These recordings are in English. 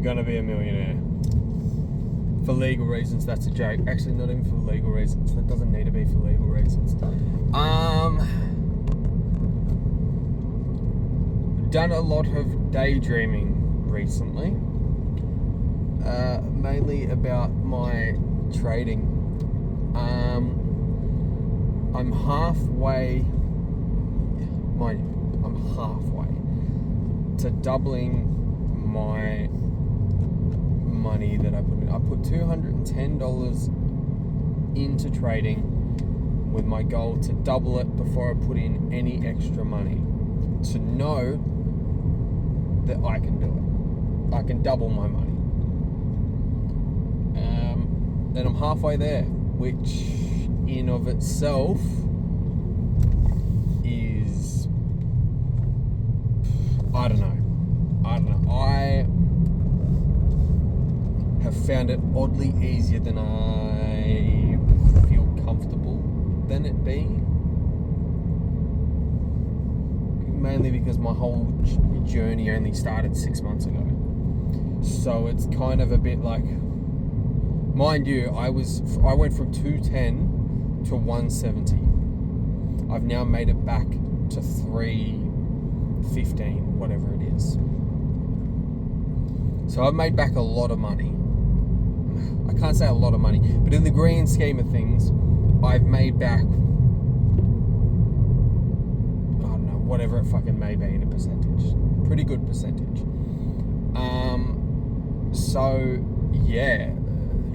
I'm gonna be a millionaire. For legal reasons, that's a joke. Actually, not even for legal reasons. That doesn't need to be for legal reasons. Done a lot of daydreaming recently. Mainly about my trading. I'm halfway to doubling my money that I put in. I put $210 into trading with my goal to double it before I put in any extra money, to know that I can do it. I can double my money. And I'm halfway there, which in of itself is, I don't know. I have found it oddly easier than I feel comfortable than it being. Mainly because my whole journey only started 6 months ago. So it's kind of a bit like, mind you, I went from 210 to 170. I've now made it back to 315, whatever it is. So I've made back a lot of money. I can't say a lot of money, but in the grand scheme of things, I've made back, I don't know, whatever it fucking may be in a percentage. Pretty good percentage. So yeah,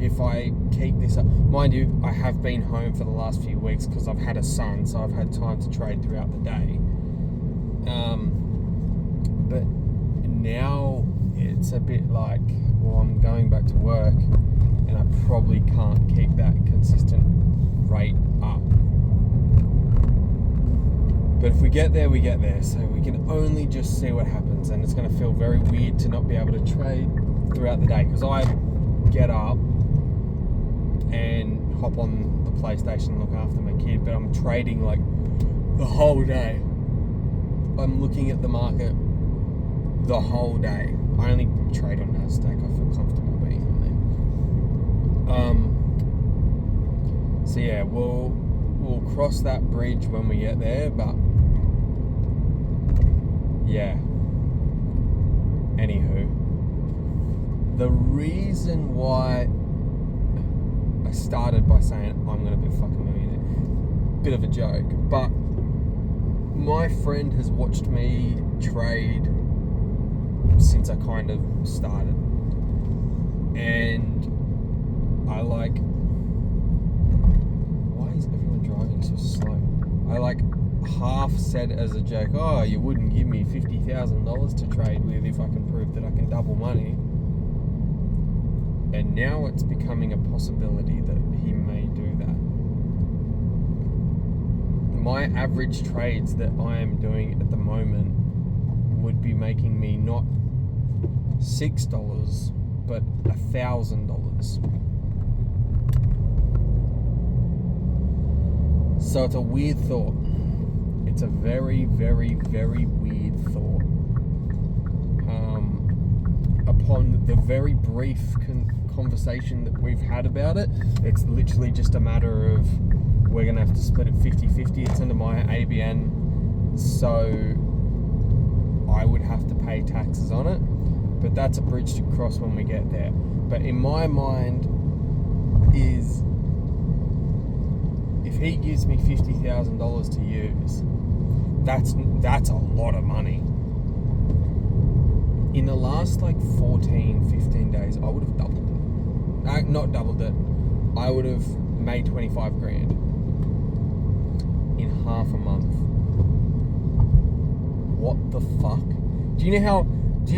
if I keep this up, mind you, I have been home for the last few weeks because I've had a son, so I've had time to trade throughout the day. But now it's a bit like, well, I'm going back to work and I probably can't keep that consistent rate up. But if we get there, we get there. So we can only just see what happens, and it's going to feel very weird to not be able to trade throughout the day, because I get up and hop on the PlayStation and look after my kid, but I'm trading like the whole day. I'm looking at the market the whole day. I only trade on Nasdaq. I feel comfortable being on there. So yeah, we'll cross that bridge when we get there, but yeah. Anywho, the reason why I started by saying I'm going to be a fucking millionaire, bit of a joke, but my friend has watched me trade since I kind of started, and I like, why is everyone driving so slow? I like half said as a joke, oh, you wouldn't give me $50,000 to trade with if I can prove that I can double money. And now it's becoming a possibility that he may do that. My average trades that I am doing at the moment would be making me not $6, but $1,000. So it's a weird thought. It's a very, very, very weird thought. Upon the very brief conversation that we've had about it, it's literally just a matter of we're going to have to split it 50-50. It's under my ABN, so I would have to pay taxes on it. But that's a bridge to cross when we get there. But in my mind is, if he gives me $50,000 to use, that's a lot of money. In the last like 14-15 days, I would have doubled it. Not doubled it. I would have made 25 grand in half a month. What the fuck? Do you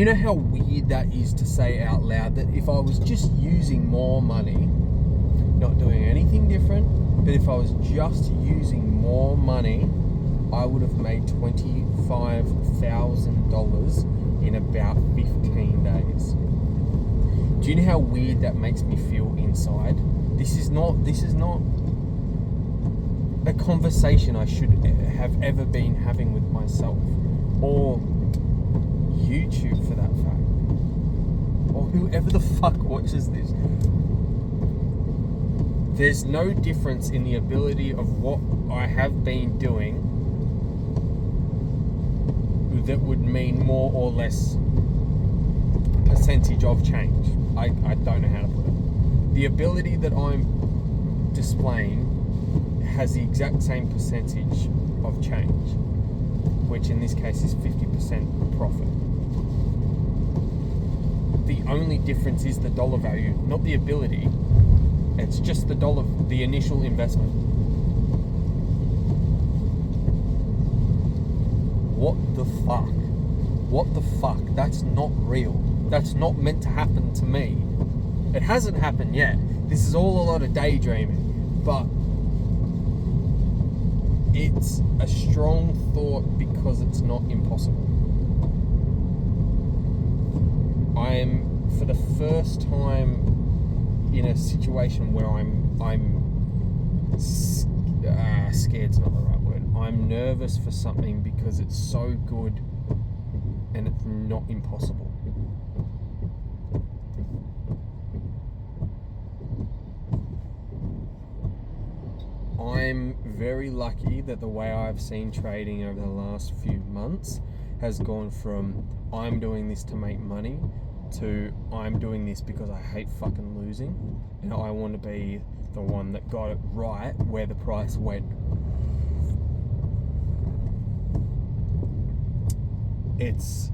know how weird that is to say out loud, that if I was just using more money, not doing anything different, but if I was just using more money, I would have made $25,000 in about 15 days. Do you know how weird that makes me feel inside? This is not a conversation I should have ever been having with myself, or YouTube for that fact, or whoever the fuck watches this, there's no difference in the ability of what I have been doing that would mean more or less percentage of change. I don't know how to put it. The ability that I'm displaying has the exact same percentage of change, which in this case is 50% profit. The only difference is the dollar value, not the ability. It's just the initial investment. What the fuck? What the fuck? That's not real. That's not meant to happen to me. It hasn't happened yet. This is all a lot of daydreaming, but it's a strong thought because it's not impossible. I am, for the first time, in a situation where I'm scared's not the right word. I'm nervous for something because it's so good and it's not impossible. I'm very lucky that the way I've seen trading over the last few months has gone from I'm doing this to make money to I'm doing this because I hate fucking losing and I want to be the one that got it right where the price went. It's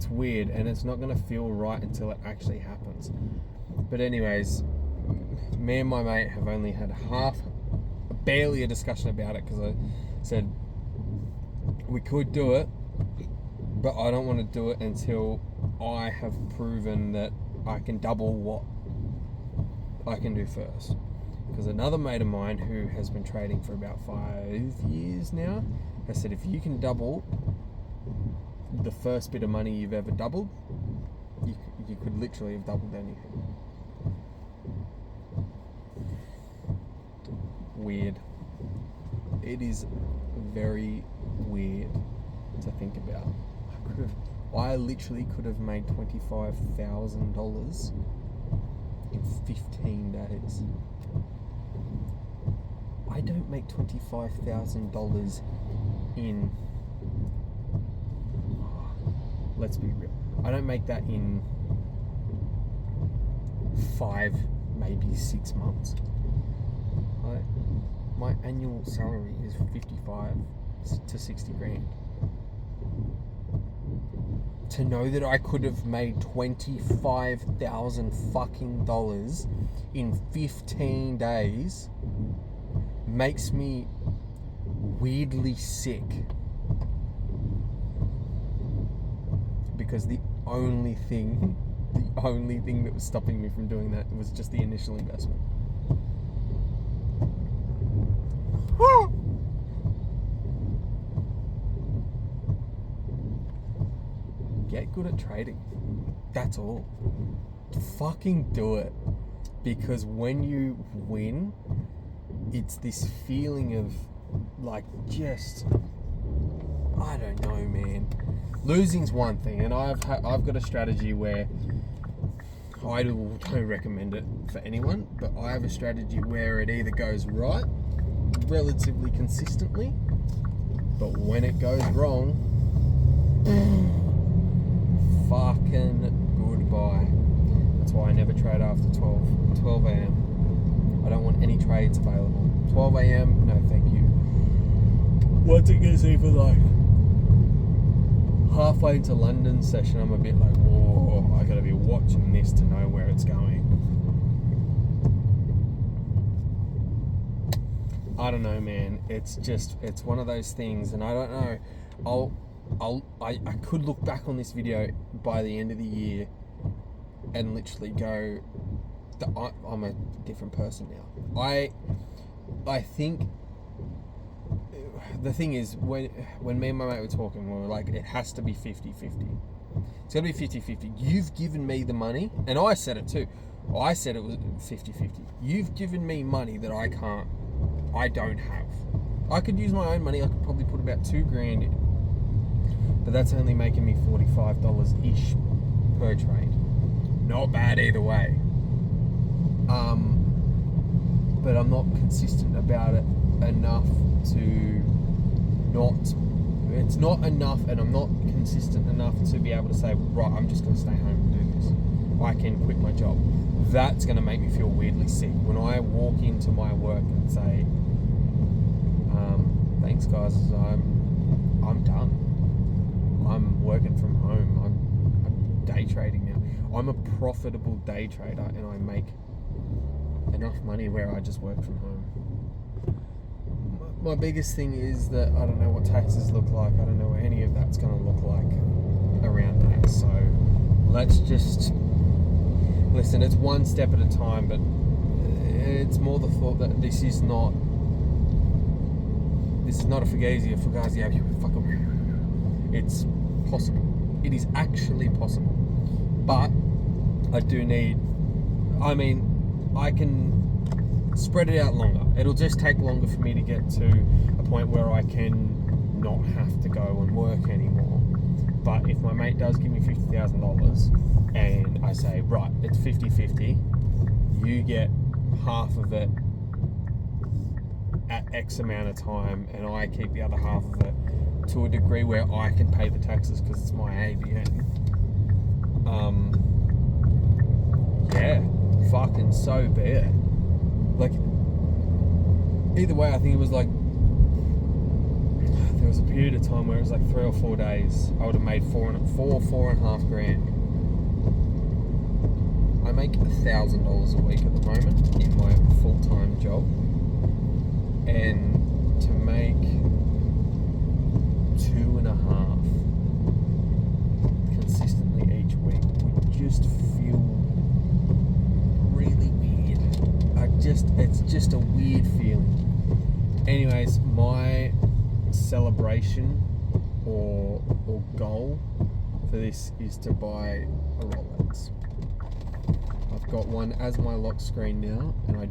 weird and it's not going to feel right until it actually happens. But anyways, me and my mate have only had barely a discussion about it because I said we could do it, but I don't want to do it until I have proven that I can double what I can do first. Because another mate of mine who has been trading for about 5 years now has said if you can double the first bit of money you've ever doubled, you could literally have doubled anything. Weird. It is very weird to think about. I literally could have made $25,000 in 15 days. I don't make $25,000 in... let's be real. I don't make that in 5, maybe 6 months. My annual salary is 55 to 60 grand. To know that I could have made $25,000 fucking dollars in 15 days makes me weirdly sick. Because the only thing that was stopping me from doing that was just the initial investment. Get good at trading. That's all. Fucking do it. Because when you win, it's this feeling of like just, I don't know, man. Losing's one thing, and I've got a strategy where I don't recommend it for anyone, but I have a strategy where it either goes right relatively consistently, but when it goes wrong, fucking goodbye. That's why I never trade after 12 a.m. I don't want any trades available. 12 a.m, no thank you. Once it gets even like halfway into London session, I'm a bit like, whoa, I gotta be watching this to know where it's going. I don't know, man. It's one of those things, and I don't know. I could look back on this video by the end of the year and literally go, I'm a different person now. I think the thing is, when me and my mate were talking, we were like, it has to be 50-50. It's got to be 50-50. You've given me the money, and I said it too. I said it was 50-50. You've given me money that I don't have. I could use my own money. I could probably put about $2,000 in, but that's only making me $45-ish per trade. Not bad either way. But I'm not consistent about it enough to not. It's not enough, and I'm not consistent enough to be able to say, right, I'm just going to stay home and do this. I can quit my job. That's going to make me feel weirdly sick. When I walk into my work and say, thanks guys, I'm done. I'm working from home. I'm day trading now. I'm a profitable day trader, and I make enough money where I just work from home. My biggest thing is that I don't know what taxes look like. I don't know what any of that's going to look like around that. So let's just listen. It's one step at a time, but it's more the thought that this is not a fugazi, it's possible. It is actually possible. But I can spread it out longer. It'll just take longer for me to get to a point where I can not have to go and work anymore. But if my mate does give me $50,000 and I say, right, it's 50-50, you get half of it at X amount of time, and I keep the other half of it to a degree where I can pay the taxes because it's my ABN. Yeah, fucking so be it. Like, either way, I think it was like, there was a period of time where it was like 3 or 4 days, I would have made four and a half grand. I make $1,000 a week at the moment in my full-time job, and to make 2.5 consistently each week would just feel really weird. It's just a weird feeling. Anyways, my celebration or goal for this is to buy a Rolex. I've got one as my lock screen now, and I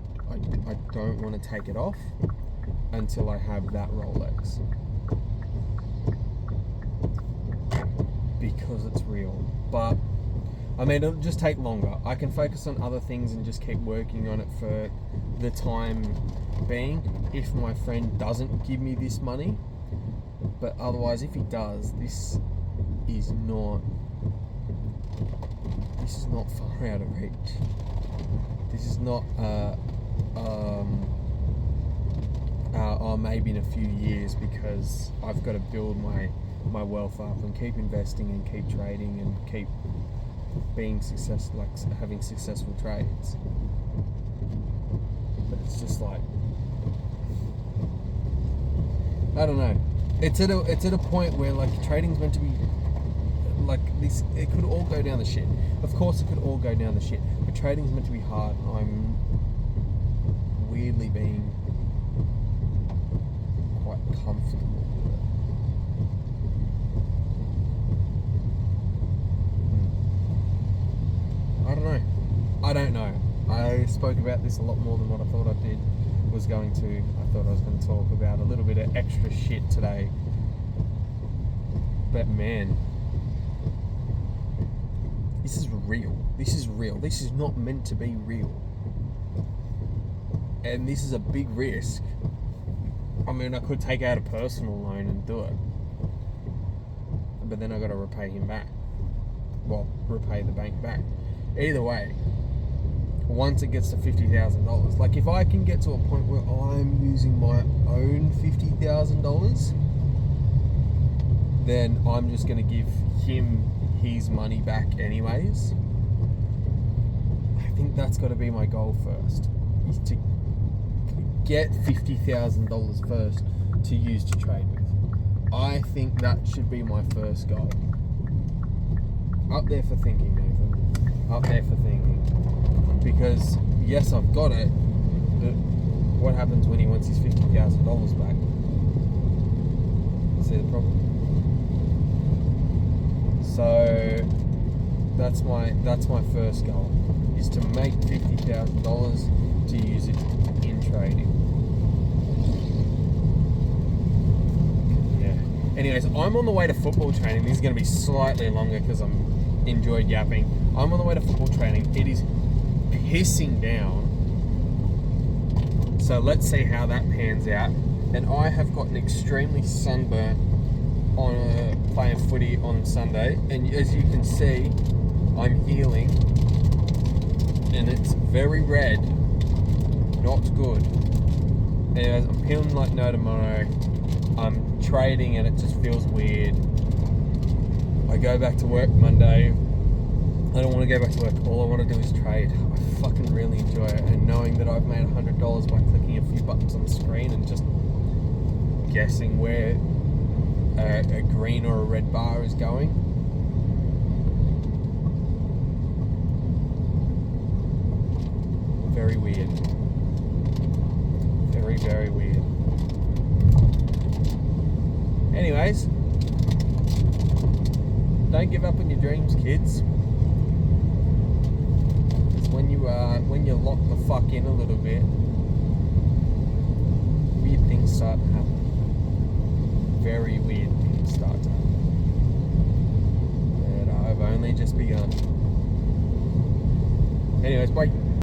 don't want to take it off until I have that Rolex, because it's real. But I mean, it'll just take longer. I can focus on other things and just keep working on it for the time being, if my friend doesn't give me this money. But otherwise, if he does, this is not far out of reach. This is not maybe in a few years, because I've got to build my wealth up and keep investing and keep trading and keep being successful, like having successful trades. But it's just like, I don't know. It's at a point where like trading's meant to be like this. It could all go down the shit. Of course, it could all go down the shit. But trading's meant to be hard. I'm weirdly being quite comfortable with it. I don't know. I spoke about this a lot more than what I thought I was going to. I thought I was going to talk about a little bit of extra shit today. But man, this is real. This is real. This is not meant to be real. And this is a big risk. I mean, I could take out a personal loan and do it, but then I got to repay him back. Well, repay the bank back. Either way, once it gets to $50,000, like if I can get to a point where I'm using my own $50,000, then I'm just going to give him his money back anyways. I think that's got to be my goal first, is to get $50,000 first to use to trade with. I think that should be my first goal. Up there for thinking, Nathan. Up there for thinking. Because yes, I've got it, but what happens when he wants his $50,000 back? See the problem? So that's my first goal, is to make $50,000 to use it in trading. Yeah. Anyways, I'm on the way to football training. This is going to be slightly longer because I'm enjoyed yapping. I'm on the way to football training. It is pissing down. So let's see how that pans out. And I have gotten extremely sunburnt on playing footy on Sunday. And as you can see, I'm healing. And it's very red. Not good. Anyways, I'm feeling like no tomorrow. I'm trading and it just feels weird. I go back to work Monday. I don't want to go back to work. All I want to do is trade. I fucking really enjoy it. And knowing that I've made $100 by clicking a few buttons on the screen and just guessing where a green or a red bar is going. Very weird. Very, very weird. Anyways, don't give up on your dreams, kids. Because when you lock the fuck in a little bit, weird things start to happen. Very weird things start to happen. And I've only just begun. Anyways, bye.